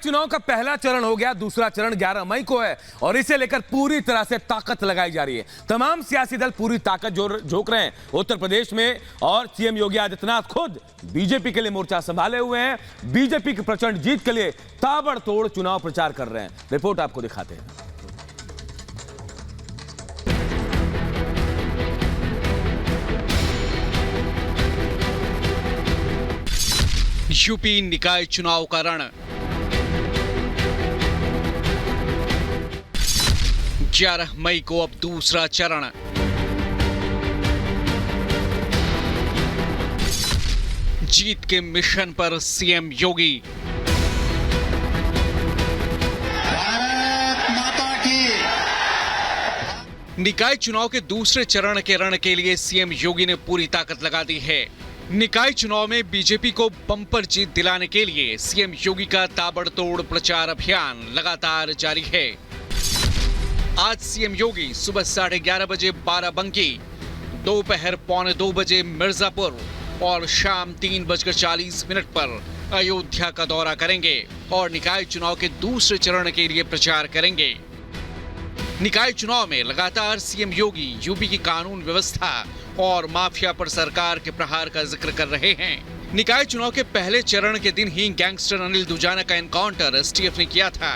चुनाव का पहला चरण हो गया, दूसरा चरण 11 मई को है और इसे लेकर पूरी तरह से ताकत लगाई जा रही है। तमाम सियासी दल पूरी ताकत झोंक रहे हैं उत्तर प्रदेश में और सीएम योगी आदित्यनाथ खुद बीजेपी के लिए मोर्चा संभाले हुए हैं। बीजेपी की प्रचंड जीत के लिए ताबड़तोड़ चुनाव प्रचार कर रहे हैं। रिपोर्ट आपको दिखाते हैं। यूपी निकाय चुनाव का रण 11 मई को अब दूसरा चरण। जीत के मिशन पर सीएम योगी। भारत माता की। निकाय चुनाव के दूसरे चरण के रण के लिए सीएम योगी ने पूरी ताकत लगा दी है। निकाय चुनाव में बीजेपी को बम्पर जीत दिलाने के लिए सीएम योगी का ताबड़तोड़ प्रचार अभियान लगातार जारी है। आज सीएम योगी सुबह 11:30 बजे बाराबंकी, दोपहर 1:45 बजे मिर्जापुर और शाम 3:40 पर अयोध्या का दौरा करेंगे और निकाय चुनाव के दूसरे चरण के लिए प्रचार करेंगे। निकाय चुनाव में लगातार सीएम योगी यूपी की कानून व्यवस्था और माफिया पर सरकार के प्रहार का जिक्र कर रहे हैं। निकाय चुनाव के पहले चरण के दिन ही गैंगस्टर अनिल दुजाना का एनकाउंटर एसटीएफ ने किया था।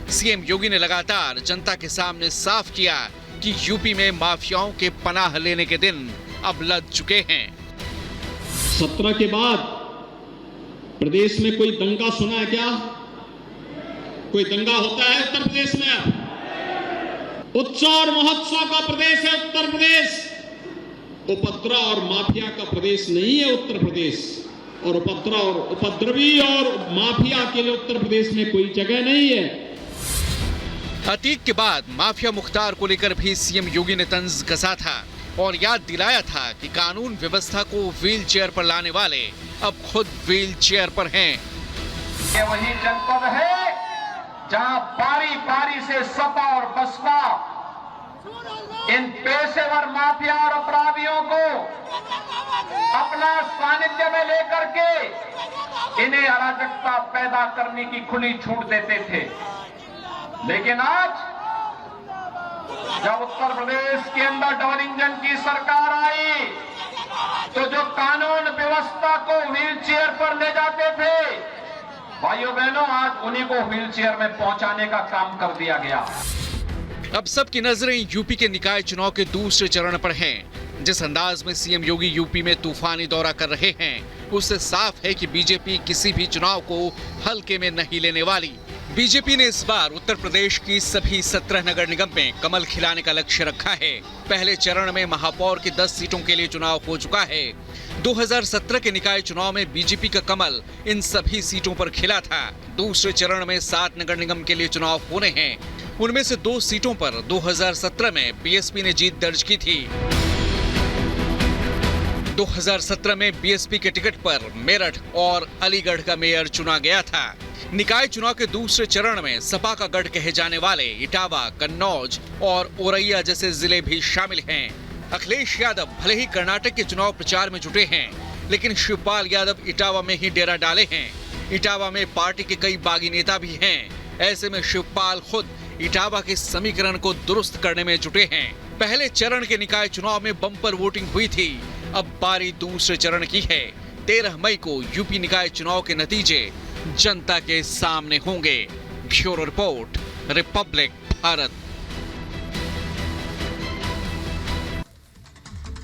सीएम योगी ने लगातार जनता के सामने साफ किया कि यूपी में माफियाओं के पनाह लेने के दिन अब लद चुके हैं। 17 के बाद प्रदेश में कोई दंगा सुना है क्या? कोई दंगा होता है उत्तर प्रदेश में? उत्सव और महोत्सव का प्रदेश है उत्तर प्रदेश। उपद्रव और माफिया का प्रदेश नहीं है उत्तर प्रदेश। और उपद्रव और उपद्रवी और माफिया के लिए उत्तर प्रदेश में कोई जगह नहीं है। अतीत के बाद माफिया मुख्तार को लेकर भी सीएम योगी ने तंज कसा था और याद दिलाया था कि कानून व्यवस्था को व्हील चेयर पर लाने वाले अब खुद व्हील चेयर पर हैं। ये वही जनपद है जहां बारी बारी से सपा और बसपा इन पेशेवर माफिया और अपराधियों को अपना सानिध्य में लेकर के इन्हें अराजकता पैदा करने की खुली छूट देते थे। लेकिन आज जब उत्तर प्रदेश के अंदर डबल इंजन की सरकार आई तो जो कानून व्यवस्था को व्हील चेयर पर ले जाते थे, भाइयों बहनों, आज उन्हीं को व्हील चेयर में पहुंचाने का काम कर दिया गया। अब सबकी नजरें यूपी के निकाय चुनाव के दूसरे चरण पर हैं। जिस अंदाज में सीएम योगी यूपी में तूफानी दौरा कर रहे हैं, उससे साफ है कि बीजेपी किसी भी चुनाव को हल्के में नहीं लेने वाली। बीजेपी ने इस बार उत्तर प्रदेश की सभी 17 नगर निगम में कमल खिलाने का लक्ष्य रखा है। पहले चरण में महापौर की 10 सीटों के लिए चुनाव हो चुका है। 2017 के निकाय चुनाव में बीजेपी का कमल इन सभी सीटों पर खिला था। दूसरे चरण में 7 नगर निगम के लिए चुनाव होने हैं। उनमें से 2 सीटों पर 2017 में बीएसपी ने जीत दर्ज की थी। 2017 में बीएसपी के टिकट पर मेरठ और अलीगढ़ का मेयर चुना गया था। निकाय चुनाव के दूसरे चरण में सपा का गढ़ कहे जाने वाले इटावा, कन्नौज और औरैया जैसे जिले भी शामिल हैं। अखिलेश यादव भले ही कर्नाटक के चुनाव प्रचार में जुटे हैं, लेकिन शिवपाल यादव इटावा में ही डेरा डाले हैं। इटावा में पार्टी के कई बागी नेता भी हैं। ऐसे में शिवपाल खुद इटावा के समीकरण को दुरुस्त करने में जुटे हैं। पहले चरण के निकाय चुनाव में बम्पर वोटिंग हुई थी, अब बारी दूसरे चरण की है। 13 मई को यूपी निकाय चुनाव के नतीजे जनता के सामने होंगे। Bureau report, Republic Bharat.